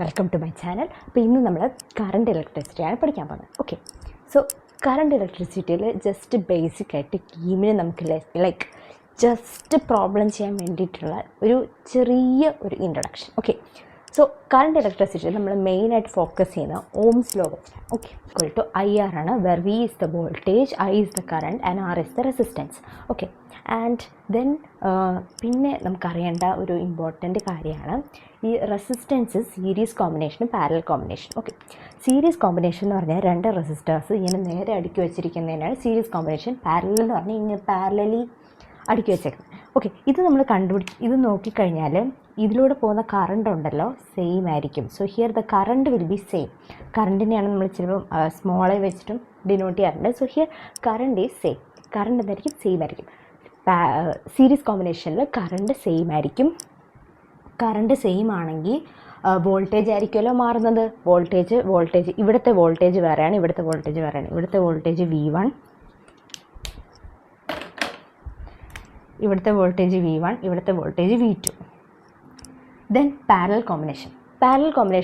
Welcome to my channel. അപ്പോൾ ഇന്ന് നമ്മൾ കറണ്ട് ഇലക്ട്രിസിറ്റിയാണ് പഠിക്കാൻ പോകുന്നത്. ഓക്കെ, സോ കറണ്ട് ഇലക്ട്രിസിറ്റിയിൽ ജസ്റ്റ് ബേസിക്കായിട്ട് കീമിന് നമുക്ക് ലൈക്ക് ജസ്റ്റ് പ്രോബ്ലം ചെയ്യാൻ വേണ്ടിയിട്ടുള്ള ഒരു ചെറിയ ഒരു introduction. Okay, so current electricity നമ്മൾ മെയിനായിട്ട് ഫോക്കസ് ചെയ്യുന്ന ഓംസ് ലോ വെച്ചിട്ടാണ്. ഓക്കെ, ഈക്വൽ ടു IR ആണ്, were V is the voltage, I is the current and R is the resistance. Okay, and then പിന്നെ നമുക്കറിയേണ്ട ഒരു ഇമ്പോർട്ടൻ്റ് കാര്യമാണ് ഈ റെസിസ്റ്റൻസ് സീരീസ് കോമ്പിനേഷനും parallel combination. Okay, series combination എന്ന് പറഞ്ഞാൽ രണ്ട് റെസിസ്റ്റേഴ്സ് ഇങ്ങനെ നേരെ അടുക്കി വെച്ചിരിക്കുന്നതിനാണ് സീരീസ് കോമ്പിനേഷൻ. പാരലൽ എന്ന് പറഞ്ഞാൽ ഇങ്ങനെ പാരലലി അടുക്കി വെച്ചേക്കുന്നത്. ഓക്കെ, ഇത് നമ്മൾ ഇത് നോക്കിക്കഴിഞ്ഞാൽ ഇതിലൂടെ പോകുന്ന കറണ്ട് ഉണ്ടല്ലോ സെയിം ആയിരിക്കും. So here the current will be same. കറണ്ടിനെയാണ് നമ്മൾ ചിലപ്പം സ്മോളായി വെച്ചിട്ടും ഡിനോട്ട് ചെയ്യാറുണ്ട്. So here current is same. Current എന്തായിരിക്കും? സെയിം ആയിരിക്കും. സീരീസ് കോമ്പിനേഷനിൽ കറണ്ട് സെയിം ആയിരിക്കും. കറണ്ട് സെയിം ആണെങ്കിൽ വോൾട്ടേജ് ആയിരിക്കുമല്ലോ മാറുന്നത്. വോൾട്ടേജ് ഇവിടുത്തെ വോൾട്ടേജ് വേറെയാണ്, ഇവിടുത്തെ വോൾട്ടേജ് വേറെയാണ്. ഇവിടുത്തെ വോൾട്ടേജ് V1, ഇവിടുത്തെ വോൾട്ടേജ് V1, ഇവിടുത്തെ voltage V2. Then parallel combination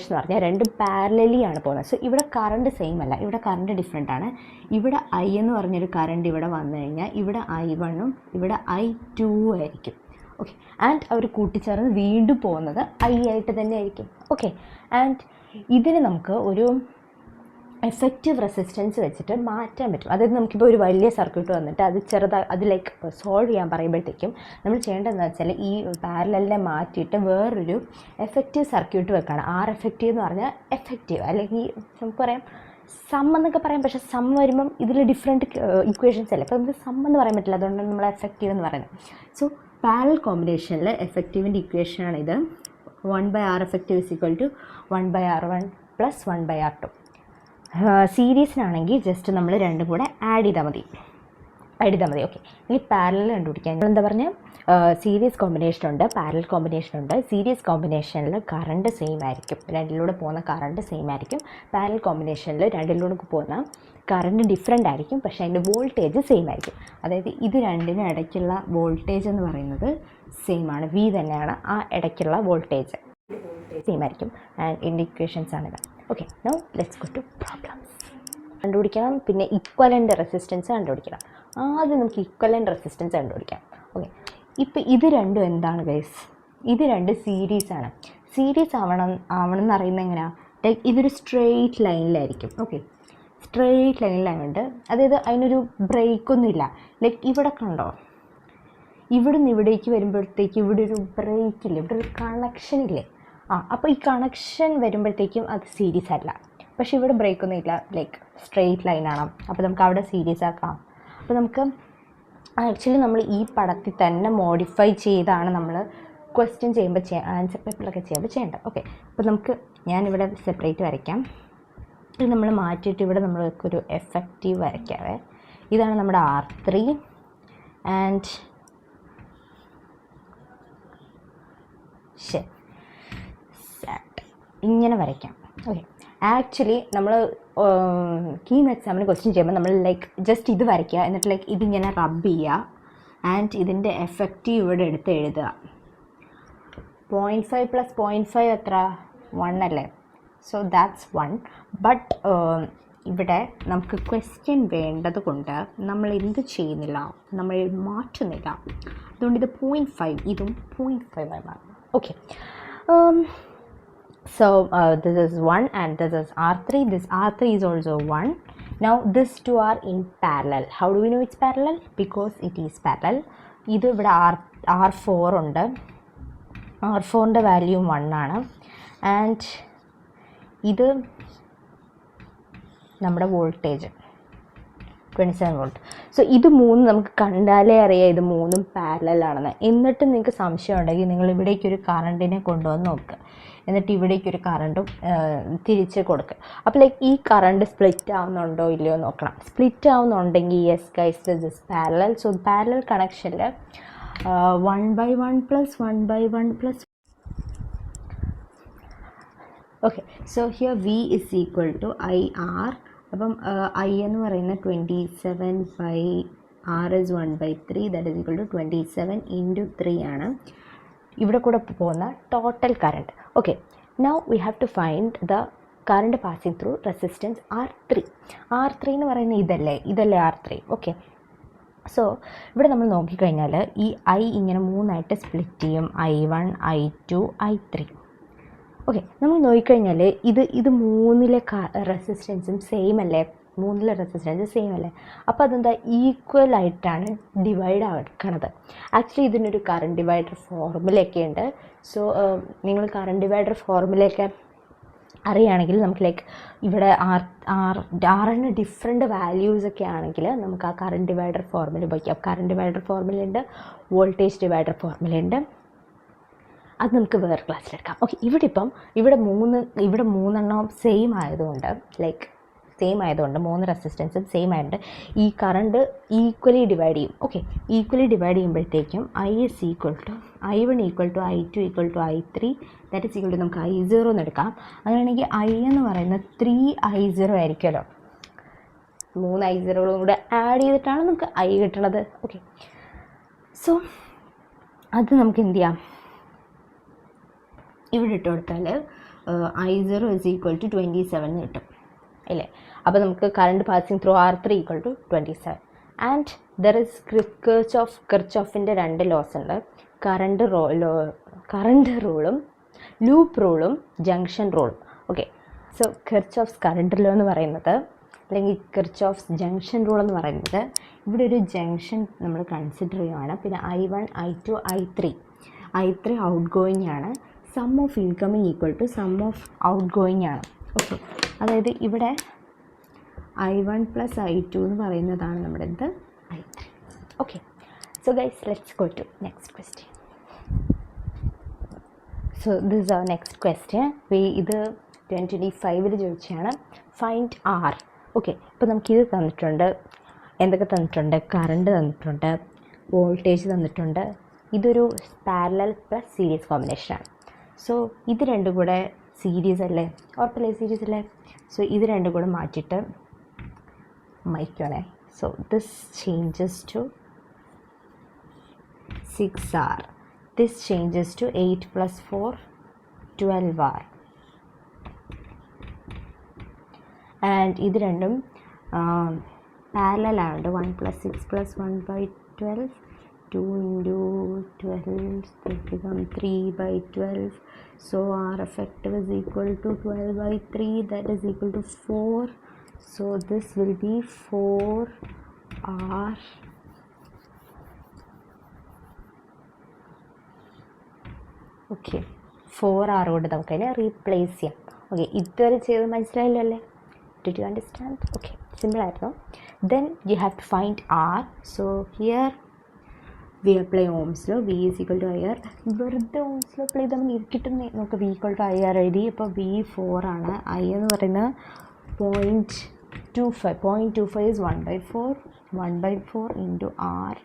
എന്ന് പറഞ്ഞാൽ രണ്ടും പാരലലി ആണ് പോകുന്നത്. സോ ഇവിടെ കറണ്ട് സെയിം അല്ല, ഇവിടെ കറണ്ട് ഡിഫറെൻ്റ് ആണ്. ഇവിടെ I എന്ന് പറഞ്ഞൊരു കറണ്ട് ഇവിടെ വന്നു കഴിഞ്ഞാൽ ഇവിടെ I1ഉം ഇവിടെ I2 ആയിരിക്കും. ഓക്കെ, ആൻഡ് അവർ കൂട്ടിച്ചേർന്ന് വീണ്ടും പോകുന്നത് I ആയിട്ട് തന്നെ ആയിരിക്കും. ഓക്കെ, ആൻഡ് ഇതിന് നമുക്ക് ഒരു എഫക്റ്റീവ് റെസിസ്റ്റൻസ് വെച്ചിട്ട് മാറ്റാൻ പറ്റും. അതായത് നമുക്കിപ്പോൾ ഒരു വലിയ സർക്യൂട്ട് വന്നിട്ട് അത് ലൈക്ക് സോൾവ് ചെയ്യാൻ പറയുമ്പോഴത്തേക്കും നമ്മൾ ചെയ്യേണ്ടതെന്ന് വെച്ചാൽ ഈ പാരലലിനെ മാറ്റിയിട്ട് വേറൊരു എഫക്റ്റീവ് സർക്യൂട്ട് വെക്കുകയാണ്. ആർ എഫക്റ്റീവ് എന്ന് പറഞ്ഞാൽ എഫക്റ്റീവ്, അല്ലെങ്കിൽ നമുക്ക് പറയാം സം എന്നൊക്കെ പറയാം. പക്ഷേ സം വരുമ്പം ഇതിൽ ഡിഫറെൻറ്റ് ഇക്വേഷൻസ് അല്ലേ, അപ്പോൾ നമുക്ക് സം എന്ന് പറയാൻ പറ്റില്ല. അതുകൊണ്ടാണ് നമ്മൾ എഫക്റ്റീവ് എന്ന് പറയുന്നത്. സോ പാരലൽ കോമ്പിനേഷനിൽ എഫക്റ്റീവിൻ്റെ ഇക്വേഷനാണ് ഇത്. 1/R effective is equal to 1/R1 plus 1/R2. സീരീസിനാണെങ്കിൽ ജസ്റ്റ് നമ്മൾ രണ്ടും കൂടെ ആഡ് ചെയ്താൽ മതി. ഓക്കെ, ഇനി പാരലൽ കണ്ടുപിടിക്കാൻ എന്താ പറഞ്ഞാൽ സീരീസ് കോമ്പിനേഷൻ ഉണ്ട്, പാരലൽ കോമ്പിനേഷൻ ഉണ്ട്. സീരീസ് കോമ്പിനേഷനിൽ കറണ്ട് സെയിം ആയിരിക്കും, രണ്ടിലൂടെ പോകുന്ന കറണ്ട് സെയിം ആയിരിക്കും. പാരലൽ കോമ്പിനേഷനിൽ രണ്ടിലൂടെ പോകുന്ന കറണ്ട് ഡിഫറെൻ്റ് ആയിരിക്കും, പക്ഷേ അതിൻ്റെ വോൾട്ടേജ് സെയിം ആയിരിക്കും. അതായത് ഇത് രണ്ടിനും ഇടയ്ക്കുള്ള വോൾട്ടേജ് എന്ന് പറയുന്നത് സെയിം ആണ്, V തന്നെയാണ് ആ ഇടയ്ക്കുള്ള വോൾട്ടേജ് സെയിം ആയിരിക്കും. ആൻഡ് ഇതിൻ്റെ ഇക്വേഷൻസ് ആണിത്. Okay, now let's go to problems. കണ്ടുപിടിക്കണം, പിന്നെ ഇക്വലൻ്റ് റെസിസ്റ്റൻസ് കണ്ടുപിടിക്കണം. ആദ്യം നമുക്ക് ഇക്വലൻ്റ് റെസിസ്റ്റൻസ് കണ്ടുപിടിക്കാം. ഓക്കെ, ഇപ്പോൾ ഇത് രണ്ടും എന്താണ് ഗൈസ്? ഇത് രണ്ട് സീരീസാണ്. സീരീസ് ആവണമെന്ന് അറിയുന്നത് എങ്ങനെയാണ്? ലൈക്ക് ഇതൊരു സ്ട്രെയിറ്റ് ലൈനിലായിരിക്കും. ഓക്കെ, സ്ട്രെയിറ്റ് ലൈനിലായതുകൊണ്ട് അതായത് അതിനൊരു ബ്രേക്കൊന്നുമില്ല. ലൈക്ക് ഇവിടെ കണ്ടോ, ഇവിടുന്ന് ഇവിടേക്ക് വരുമ്പോഴത്തേക്ക് ഇവിടെ ഒരു ബ്രേക്കില്ല, ഇവിടെ ഒരു കണക്ഷൻ ഇല്ലേ? അപ്പോൾ ഈ കണക്ഷൻ വരുമ്പോഴത്തേക്കും അത് സീരീസ് അല്ല. പക്ഷേ ഇവിടെ ബ്രേക്കൊന്നും ഇല്ല, ലൈക്ക് സ്ട്രെയിറ്റ് ലൈനാണ്. അപ്പോൾ നമുക്ക് അവിടെ സീരീസ് ആക്കാം. അപ്പോൾ നമുക്ക് ആക്ച്വലി നമ്മൾ ഈ പടത്തിൽ തന്നെ മോഡിഫൈ ചെയ്താണ് നമ്മൾ ക്വസ്റ്റ്യൻ ചെയ്യുമ്പോൾ ആൻസർ പേപ്പറിലൊക്കെ ചെയ്യുമ്പോൾ ചെയ്യേണ്ടത്. ഓക്കെ, അപ്പോൾ ഞാനിവിടെ സെപ്പറേറ്റ് വരയ്ക്കാം. ഇത് നമ്മൾ മാറ്റിയിട്ട് ഇവിടെ നമ്മൾക്കൊരു എഫക്റ്റീവ് വരയ്ക്കാവേ. ഇതാണ് നമ്മുടെ R3 ആൻഡ് ശരി ഇങ്ങനെ വരയ്ക്കാം. ഓക്കെ, ആക്ച്വലി നമ്മൾ കീം എക്സാമിന് ക്വസ്റ്റ്യൻ ചെയ്യുമ്പോൾ നമ്മൾ ലൈക്ക് ജസ്റ്റ് ഇത് വരയ്ക്കുക, എന്നിട്ട് ലൈക്ക് ഇതിങ്ങനെ റബ്ബ് ചെയ്യുക ആൻഡ് ഇതിൻ്റെ എഫക്റ്റീവ് ഇവിടെ എടുത്ത് എഴുതുക. 0.5 + 0.5 എത്ര? 1 അല്ലേ? So that's 1. ബട്ട് ഇവിടെ നമുക്ക് ക്വസ്റ്റ്യൻ വേണ്ടത് കൊണ്ട് നമ്മൾ എന്ത് ചെയ്യുന്നില്ല, നമ്മൾ മാറ്റുന്നില്ല. അതുകൊണ്ട് ഇത് 0.5, ഇതും 0.5 ആയി മാറും. Okay, so this is 1 and this is R3. This R3 is also 1. Now these two are in parallel. How do we know it's parallel? Because it is parallel. ഇത് ഇവിടെ R4 ഉണ്ട്. R4ൻ്റെ വാല്യൂ 1 ആണ്. ആൻഡ് ഇത് നമ്മുടെ voltage 27 volt. So ഇത് മൂന്നും നമുക്ക് കണ്ടാലേ അറിയാം ഇത് മൂന്നും പാരലലാണെന്ന്. എന്നിട്ട് നിങ്ങൾക്ക് സംശയം ഉണ്ടെങ്കിൽ നിങ്ങൾ ഇവിടേക്കൊരു കറണ്ടിനെ കൊണ്ടുവന്ന് നോക്കുക, എന്നിട്ട് ഇവിടേക്കൊരു കറണ്ടും തിരിച്ച് കൊടുക്കുക. അപ്പോൾ ലൈക്ക് ഈ കറണ്ട് സ്പ്ലിറ്റ് ആവുന്നുണ്ടോ ഇല്ലയോ നോക്കണം. സ്പ്ലിറ്റ് ആവുന്നുണ്ടെങ്കിൽ yes guys this is parallel. So parallel കണക്ഷനിൽ 1/1 + 1/1 + okay, so here V is equal to IR. അപ്പം I എന്ന് പറയുന്നത് 27/R is 1/3, that is equal to 27 × 3 ആണ്. ഇവിടെ കൂടെ പോകുന്ന total current. Okay, Now we have to find the current passing through resistance R3. R3 എന്ന് പറയുന്നത് ഇതല്ലേ R3. ഓക്കെ, സോ ഇവിടെ നമ്മൾ നോക്കിക്കഴിഞ്ഞാൽ ഈ I ഇങ്ങനെ മൂന്നായിട്ട് സ്പ്ലിറ്റ് ചെയ്യും, I1, I2, I3. ഓക്കെ, നമ്മൾ നോക്കിക്കഴിഞ്ഞാൽ ഇത് മൂന്നിലെ റെസിസ്റ്റൻസും സെയിം അല്ലേ, മൂന്നിലെ റെസിസ്റ്റൻസ് സെയിം അല്ലേ, അപ്പോൾ അതെന്താ ഈക്വലായിട്ടാണ് ഡിവൈഡ് ആക്കണത്. ആക്ച്വലി ഇതിനൊരു കറണ്ട് ഡിവൈഡർ ഫോർമുലയൊക്കെ ഉണ്ട്. സോ നിങ്ങൾ കറണ്ട് ഡിവൈഡർ ഫോർമുലയൊക്കെ അറിയുകയാണെങ്കിൽ നമുക്ക് ലൈക്ക് ഇവിടെ ആറിന് ഡിഫറെൻറ്റ് വാല്യൂസൊക്കെ ആണെങ്കിൽ നമുക്ക് ആ കറണ്ട് ഡിവൈഡർ ഫോർമുല ഉപയോഗിക്കാം. കറണ്ട് ഡിവൈഡർ ഫോർമുലയുണ്ട്, വോൾട്ടേജ് ഡിവൈഡർ ഫോർമുലയുണ്ട്, അത് നമുക്ക് വേറെ ക്ലാസ്സിലെടുക്കാം. ഓക്കെ, ഇവിടെ മൂന്നെണ്ണം സെയിം ആയതുകൊണ്ട് മൂന്ന് റെസിസ്റ്റൻസും സെയിം ആയതുകൊണ്ട് ഈ കറണ്ട് ഈക്വലി ഡിവൈഡ് ചെയ്യും. ഓക്കെ, ഈക്വലി ഡിവൈഡ് ചെയ്യുമ്പോഴത്തേക്കും I1 = I2 = I3 that is equal to നമുക്ക് I0 എന്ന് എടുക്കാം. അങ്ങനെയാണെങ്കിൽ I എന്ന് പറയുന്നത് 3I0 ആയിരിക്കുമല്ലോ. 3 I0കളും കൂടെ ആഡ് ചെയ്തിട്ടാണ് നമുക്ക് I കിട്ടണത്. ഓക്കെ, സോ അത് നമുക്ക് എന്ത് ചെയ്യാം, ഇവിടെ ഇട്ട് കൊടുത്താൽ I0 = 27 എന്ന് കിട്ടും അല്ലേ. അപ്പോൾ നമുക്ക് current passing through R3 = 27. And there is കിർച്ചോഫിൻ്റെ 2 ലോസ് ഉണ്ട്, കറണ്ട് റൂളും ലൂപ്പ് റൂളും ജംഗ്ഷൻ റൂളും. Okay, so Kirchhoff's current law എന്ന് പറയുന്നത് അല്ലെങ്കിൽ കിർച്ചോഫ്സ് ജംഗ്ഷൻ റൂൾ എന്ന് പറയുന്നത്, ഇവിടെ ഒരു ജംഗ്ഷൻ നമ്മൾ കൺസിഡർ ചെയ്യുകയാണ്. പിന്നെ I1, I2, I3 outgoing ആണ്, sum of incoming = sum of outgoing ആണ്. ഓക്കെ, അതായത് ഇവിടെ I1 + I2 എന്ന് പറയുന്നതാണ് നമ്മുടെ I3. Okay, so guys let's go to next question. So this is our next question. ഇത് 2025 ചോദിച്ചാണ്. Find R. ഓക്കെ, ഇപ്പോൾ നമുക്കിത് തന്നിട്ടുണ്ട്, എന്തൊക്കെ തന്നിട്ടുണ്ട്, കറണ്ട് തന്നിട്ടുണ്ട്, വോൾട്ടേജ് തന്നിട്ടുണ്ട്. ഇതൊരു പാരലൽ പ്ലസ് സീരീസ് കോമ്പിനേഷനാണ്. സോ ഇത് രണ്ടും കൂടെ സീരീസ് അല്ലേ, ഉറപ്പല്ലേ സീരീസ് അല്ലേ. സോ ഇത് രണ്ടും കൂടെ മാറ്റിയിട്ട് മൈക്കോണേ. So this changes to 6R, this changes to 8 + 4 12R. And ഇത് രണ്ടും പാരലൽ ആയതുകൊണ്ട് 1 + 6 + 1/12, 2 × 12 that become 3/12. So R effective is equal to 12/3, that is equal to 4. So this will be 4R. Okay, 4R കൊണ്ട് നമുക്കതിനെ റീപ്ലേസ് ചെയ്യാം. Okay, ഇതുവരെ ചെയ്ത് മനസ്സിലായില്ലോ അല്ലേ? Did you understand? Okay, simple ആയിരുന്നു. Then you have to find R. So here we apply Ohm's law. V is equal to IR. വെറുതെ Ohm's law apply ചെയ്താൽ കിട്ടുന്ന നമുക്ക് V = IR എഴുതി. അപ്പോൾ V 4 ആണ്. I എന്ന് പറയുന്നത് 0.25. 0.25 is 1/4. 1/4 into R.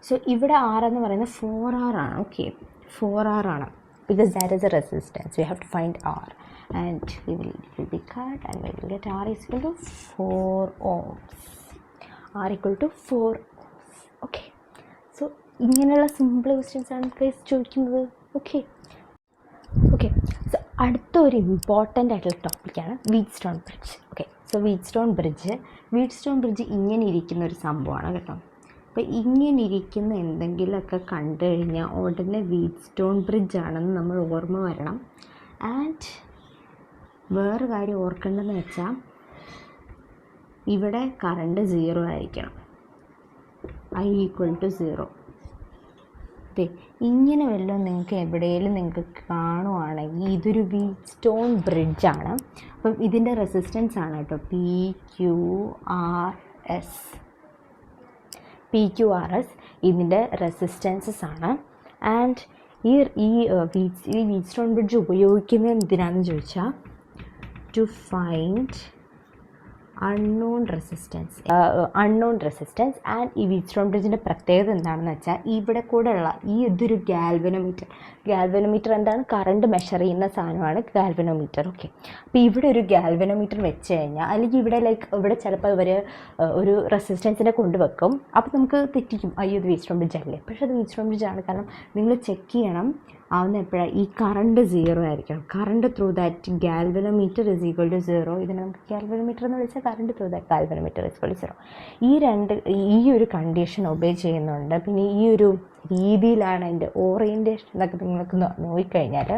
So ഇവിടെ R എന്ന് പറയുന്നത് 4R ആണ്. ഓക്കെ, 4R ആണ്. Because that is a resistance, we have to find R, and it will be cut, and we will get R is equal to 4 ohms. R equal to 4 ohms. Okay, so ഇങ്ങനെയുള്ള simple questions ആണ് guys ചോദിക്കുന്നത്. Okay, so അടുത്ത ഒരു important ആയിട്ടുള്ള ടോപ്പിക്കാണ് whetstone bridge. Okay, so whetstone bridge ഇങ്ങനെ ഇരിക്കുന്ന ഒരു സംഭവമാണ് കേട്ടോ. അപ്പോൾ ഇങ്ങനെ ഇരിക്കുന്ന എന്തെങ്കിലുമൊക്കെ കണ്ടു കഴിഞ്ഞാൽ ഉടനെ വീറ്റ്സ്റ്റോൺ ബ്രിഡ്ജ് ആണെന്ന് നമ്മൾ ഓർമ്മ വരണം. ആൻഡ് വേറെ കാര്യം ഓർക്കേണ്ടതെന്ന് വെച്ചാൽ ഇവിടെ കറണ്ട് 0 ആയിരിക്കണം, I = 0. അതെ, ഇങ്ങനെ വല്ലതും നിങ്ങൾക്ക് എവിടെയെങ്കിലും നിങ്ങൾക്ക് കാണുവാണെങ്കിൽ ഇതൊരു വീറ്റ്സ്റ്റോൺ ബ്രിഡ്ജാണ്. അപ്പം ഇതിൻ്റെ റെസിസ്റ്റൻസ് ആണ് കേട്ടോ PQRS ഇതിൻ്റെ റെസിസ്റ്റൻസസ് ആണ്. ആൻഡ് ഈ വീറ്റ്സ്റ്റോൺ ബ്രിഡ്ജ് ഉപയോഗിക്കുന്നത് എന്തിനാണെന്ന് ചോദിച്ചാൽ to find unknown resistance. And ഈ വീറ്റ്സ്റ്റോൺ ബ്രിഡ്ജിൻ്റെ പ്രത്യേകത എന്താണെന്ന് വെച്ചാൽ ഇവിടെ കൂടെ ഉള്ള ഇതൊരു ഗാൽവനോമീറ്റർ എന്താണ്, കറണ്ട് മെഷർ ചെയ്യുന്ന സാധനമാണ് ഗാൽവനോമീറ്റർ. ഓക്കെ, അപ്പോൾ ഇവിടെ ഒരു ഗാൽവനോമീറ്റർ വെച്ച് കഴിഞ്ഞാൽ, അല്ലെങ്കിൽ ഇവിടെ ചിലപ്പോൾ ഇവർ ഒരു റെസിസ്റ്റൻസിനെ കൊണ്ടുവെക്കും. അപ്പോൾ നമുക്ക് തെറ്റിക്കും, അയ്യോ ഇത് വീറ്റ്സ്റ്റോൺ ബ്രിഡ്ജ് അല്ലേ, പക്ഷേ അത് വീറ്റ്സ്റ്റോൺ ബ്രിഡ്ജ് ആണ്. കാരണം നിങ്ങൾ ചെക്ക് ചെയ്യണം ആവുന്ന എപ്പോഴാണ് ഈ കറണ്ട് 0 ആയിരിക്കണം. Current through that galvanometer is equal to 0. ഇതിനെ നമുക്ക് ഗാൽവനോമീറ്റർ എന്ന് വിളിച്ചാൽ current through that galvanometer is equal to 0. ഈ ഒരു കണ്ടീഷൻ ഒബേ ചെയ്യുന്നുണ്ട്. പിന്നെ ഈ ഒരു രീതിയിലാണ് അതിൻ്റെ ഓറിയൻറ്റേഷൻ എന്നൊക്കെ നിങ്ങൾക്ക് നോക്കിക്കഴിഞ്ഞാൽ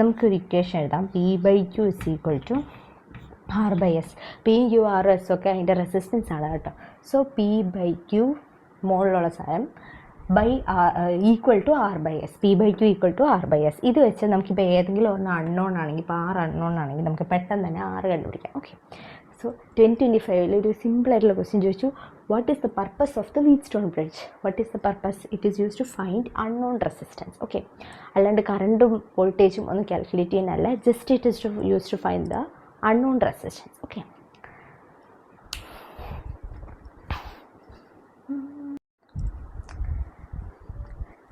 നമുക്കൊരു ഇക്വേഷൻ എഴുതാം. P/Q is equal to R/S. PQRS ഒക്കെ അതിൻ്റെ റെസിസ്റ്റൻസ് ആണ് കേട്ടോ. സോ P/Q മുകളിലുള്ള സാധനം equal to R/S. P/Q equal to R/S. ഇത് വെച്ച് നമുക്കിപ്പോൾ ഏതെങ്കിലും ഒന്ന് അൺനോൺ ആണെങ്കിൽ, ഇപ്പോൾ R അൺനോൺ ആണെങ്കിൽ നമുക്ക് പെട്ടെന്ന് തന്നെ R കണ്ടുപിടിക്കാം. ഓക്കെ, സോ 2025 ഒരു സിമ്പിളായിട്ടുള്ള ക്വസ്റ്റ്യൻ ചോദിച്ചു, what is the purpose of the Wheatstone bridge? What is the purpose? It is use to find unknown resistance. Okay, അല്ലാണ്ട് കറണ്ടും വോൾട്ടേജും ഒന്നും കാൽക്കുലേറ്റ് ചെയ്യാനല്ല, just it is use to find the unknown resistance. Okay,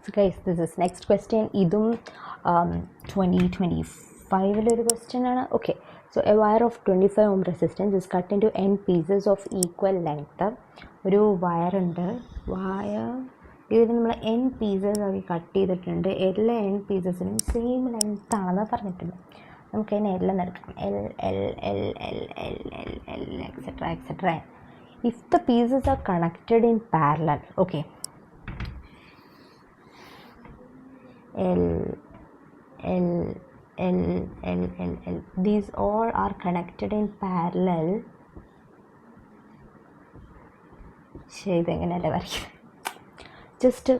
so guys, this is next question. Idum 2025 ഒരു question ആണ്. Okay, so a wire of 25 ohm resistance is cut into n pieces of equal length. ഒരു wire ഉണ്ട്, ഇതിൽ നമ്മൾ n pieces ആക്കി cut ചെയ്തിട്ടുണ്ട്. എല്ലാ n പീസസിനും same length ആണെന്ന് പറഞ്ഞിട്ടുണ്ട്. നമുക്ക് അതിനെ എല്ലാം എടുക്കാം, L etcetera. If the pieces are connected in parallel, okay, these all are connected in parallel. ശരി, ഇതെങ്ങനെയല്ലേ വരയ്ക്കുക? ജസ്റ്റ്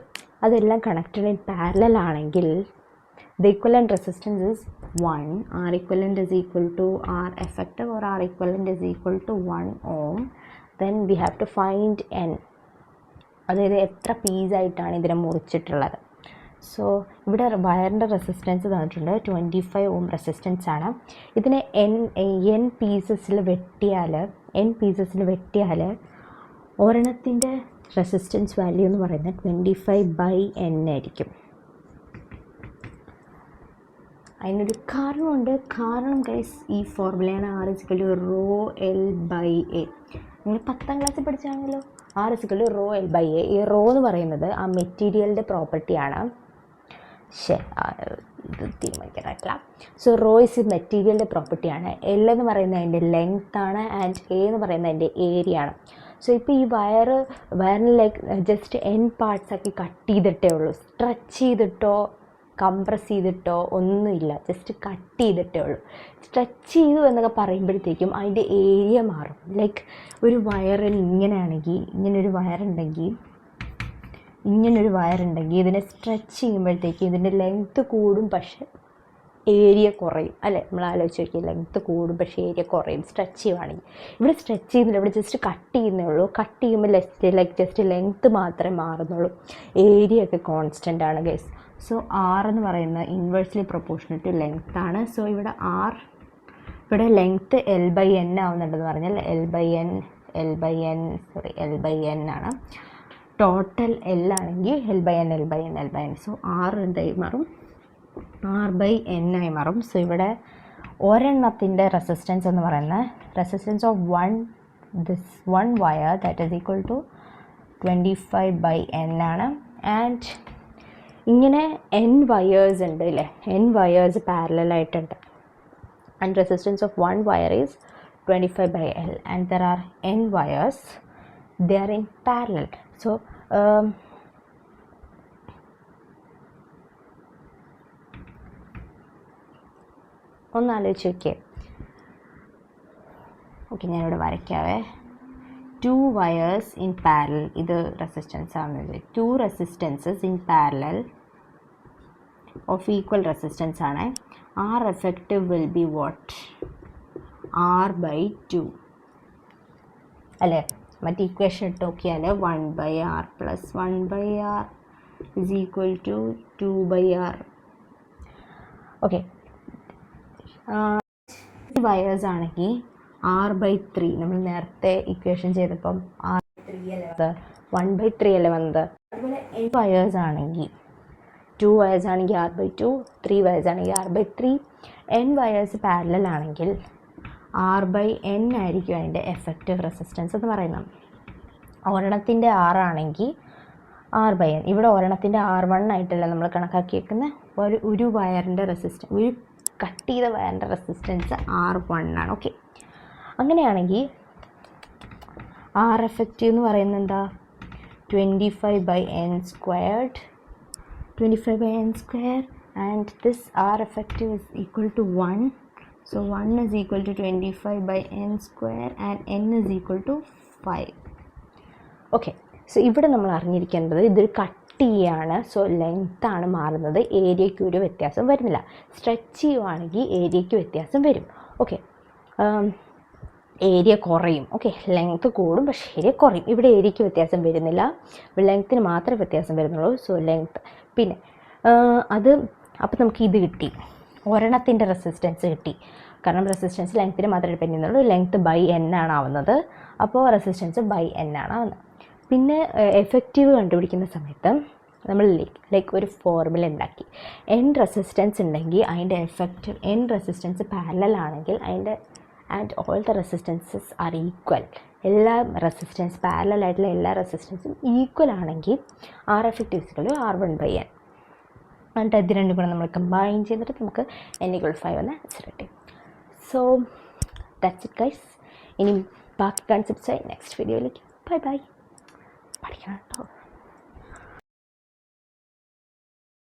അതെല്ലാം കണക്റ്റഡ് ഇൻ പാരലൽ ആണെങ്കിൽ the equivalent resistance is 1. R equivalent is equal to R effective, or R equivalent is equal to 1 ohm. Then we have to find n. അതായത് എത്ര പീസായിട്ടാണ് ഇതിനെ മുറിച്ചിട്ടുള്ളത്. So ഇവിടെ വയറിൻ്റെ resistance തന്നിട്ടുണ്ട്, 25 ഓം റെസിസ്റ്റൻസ് ആണ്. ഇതിനെ n പീസസിൽ വെട്ടിയാൽ ഒരെണ്ണത്തിൻ്റെ resistance value എന്ന് പറയുന്നത് 25/n ആയിരിക്കും. അതിനൊരു കാരണമുണ്ട്. കാരണം ഗൈസ്, ഈ ഫോർമുലയാണ് R = ρl/A. നിങ്ങൾ 10ാം ക്ലാസ്സിൽ പഠിച്ചാണല്ലോ, R = ρl/A. ഈ റോ എന്ന് പറയുന്നത് ആ മെറ്റീരിയലിൻ്റെ പ്രോപ്പർട്ടിയാണ്. ഇത് തീരുമാനിക്കാനായിട്ടില്ല. സോ റോ ഇസ് മെറ്റീരിയലിൻ്റെ പ്രോപ്പർട്ടിയാണ്. L എന്ന് പറയുന്നത് അതിൻ്റെ ലെങ്ത് ആണ്, ആൻഡ് A എന്ന് പറയുന്നത് അതിൻ്റെ ഏരിയ ആണ്. സോ ഇപ്പോൾ ഈ വയറിന് ജസ്റ്റ് n പാർട്സ് ആക്കി കട്ട് ചെയ്തിട്ടേ ഉള്ളൂ. സ്ട്രെച്ച് ചെയ്തിട്ടോ കംപ്രസ് ചെയ്തിട്ടോ ഒന്നുമില്ല, ജസ്റ്റ് കട്ട് ചെയ്തിട്ടേ ഉള്ളൂ. സ്ട്രെച്ച് ചെയ്തു എന്നൊക്കെ പറയുമ്പോഴത്തേക്കും അതിൻ്റെ ഏരിയ മാറും. ലൈക്ക് ഒരു വയറിൽ ഇങ്ങനൊരു വയറുണ്ടെങ്കിൽ ഇതിനെ സ്ട്രെച്ച് ചെയ്യുമ്പോഴത്തേക്കും ഇതിൻ്റെ ലെങ്ത്ത് കൂടും, പക്ഷേ ഏരിയ കുറയും. അല്ലേ, നമ്മൾ ആലോചിച്ച് നോക്കിയാൽ ലെങ്ത്ത് കൂടും പക്ഷേ ഏരിയ കുറയും സ്ട്രെച്ച് ചെയ്യുവാണെങ്കിൽ. ഇവിടെ സ്ട്രെച്ച് ചെയ്യുന്നില്ല, ഇവിടെ ജസ്റ്റ് കട്ട് ചെയ്യുന്നേ ഉള്ളൂ. കട്ട് ചെയ്യുമ്പോൾ ജസ്റ്റ് ലെങ്ത്ത് മാത്രമേ മാറുന്നുള്ളൂ, ഏരിയ ഒക്കെ കോൺസ്റ്റൻ്റ് ആണ് ഗൈസ്. സോ R എന്ന് പറയുന്നത് ഇൻവേഴ്സ്ലി പ്രൊപ്പോർഷണൽ ടു ലെങ്ത് ആണ്. സോ ഇവിടെ ഇവിടെ ലെങ്ത്ത് L/N ആവുന്നുണ്ടെന്ന് പറഞ്ഞാൽ L/N ആണ്. ടോട്ടൽ L ആണെങ്കിൽ L/N. സോ R എന്തായി മാറും? R/N ആയി മാറും. സോ ഇവിടെ ഒരെണ്ണത്തിൻ്റെ റെസിസ്റ്റൻസ് എന്ന് പറയുന്നത് resistance of one wire that is equal to 25/n ആണ്. ആൻഡ് ഇങ്ങനെ n വയേഴ്സ് ഉണ്ട് അല്ലേ, n വയേഴ്സ് പാരലലായിട്ടുണ്ട്. And resistance of one wire is 25/L, and there are n wires, they are in parallel. So ഒന്ന് ആലോചിച്ച് നോക്കിയേ. Okay, ഞാനിവിടെ വരയ്ക്കാവേ. 2 wires in parallel, ഇത് റെസിസ്റ്റൻസ് ആണെന്നത്. 2 resistances in parallel of equal resistance ആണ്. R effective will be what? R/2 അല്ലേ? മറ്റേ equation ഇട്ട് നോക്കിയാൽ 1/R + 1/R is equal to 2/R. Okay, wires ആണെങ്കിൽ R/3 നമ്മൾ നേരത്തെ ഇക്വേഷൻ ചെയ്തപ്പം R/3 1/3 അല്ലേ വന്നത്. അതുപോലെ n വയേഴ്സ് ആണെങ്കിൽ 2 വയേഴ്സ് ആണെങ്കിൽ R/2, 3 വയേഴ്സ് ആണെങ്കിൽ R/3. n വയേഴ്സ് പാരലൽ ആണെങ്കിൽ R/n ആയിരിക്കും അതിൻ്റെ എഫക്റ്റീവ് റെസിസ്റ്റൻസ് എന്ന് പറയുന്നത്. ഒരെണ്ണത്തിൻ്റെ R ആണെങ്കിൽ R/N. ഇവിടെ ഒരെണ്ണത്തിൻ്റെ R1 ആയിട്ടല്ല നമ്മൾ കണക്കാക്കിയേക്കുന്ന ഒരു വയറിൻ്റെ റെസിസ്റ്റൻസ്, ഒരു കട്ട് ചെയ്ത വയറിൻ്റെ റെസിസ്റ്റൻസ് R1 ആണ്. ഓക്കെ, അങ്ങനെയാണെങ്കിൽ R effective എന്ന് പറയുന്നത് എന്താ? 25/n². 25/n² and this R effective is equal to 1. So 1 is equal to 25/n² and n is equal to 5. Okay, so ഇവിടെ നമ്മൾ അറിഞ്ഞിരിക്കേണ്ടത് ഇതൊരു കട്ടിയാണ്. സോ ലെങ്ത്താണ് മാറുന്നത്, ഏരിയയ്ക്ക് ഒരു വ്യത്യാസം വരുന്നില്ല. സ്ട്രെച്ച് ചെയ്യുവാണെങ്കിൽ ഏരിയയ്ക്ക് വ്യത്യാസം വരും. ഓക്കെ, ഏരിയ കുറയും. ഓക്കെ, ലെങ്ത്ത് കൂടും പക്ഷേ ഏരിയ കുറയും. ഇവിടെ ഏരിയയ്ക്ക് വ്യത്യാസം വരുന്നില്ല, ലെങ്ത്തിന് മാത്രമേ വ്യത്യാസം വരുന്നുള്ളൂ. So length. പിന്നെ അത് അപ്പോൾ നമുക്ക് ഇത് കിട്ടി, ഒരെണ്ണത്തിൻ്റെ റെസിസ്റ്റൻസ് കിട്ടി. കാരണം റെസിസ്റ്റൻസ് ലെങ്ത്തിന് മാത്രമേ ഡിപ്പെൻഡ് ചെയ്യുന്നുള്ളൂ. ലെങ്ത്ത് ബൈ n ആണ് ആവുന്നത്, അപ്പോൾ റെസിസ്റ്റൻസ് ബൈ n ആണ് ആവുന്നത്. പിന്നെ എഫക്റ്റീവ് കണ്ടുപിടിക്കുന്ന സമയത്ത് നമ്മൾ ലൈക്ക് ഒരു ഫോർമുല ഉണ്ടാക്കി. n റെസിസ്റ്റൻസ് ഉണ്ടെങ്കിൽ അതിൻ്റെ എഫക്റ്റീവ്, n റെസിസ്റ്റൻസ് പാരലൽ ആണെങ്കിൽ അതിൻ്റെ and all the resistances are equal. എല്ലാ റെസിസ്റ്റൻസ് പാരലൽ ആയിട്ടുള്ള എല്ലാ റെസിസ്റ്റൻസും ഈക്വൽ ആണെങ്കിൽ R effective = R1/n. എന്നിട്ട് ഇത് രണ്ടും കൂടെ നമ്മൾ കമ്പൈൻ ചെയ്തിട്ട് നമുക്ക് n=5 എന്ന ആൻസർ കിട്ടി. So that's it guys. ഇനി ബാക്കി കൺസെപ്റ്റ്സായി നെക്സ്റ്റ് വീഡിയോയിലേക്ക്. Bye bye. പഠിക്കണം കേട്ടോ.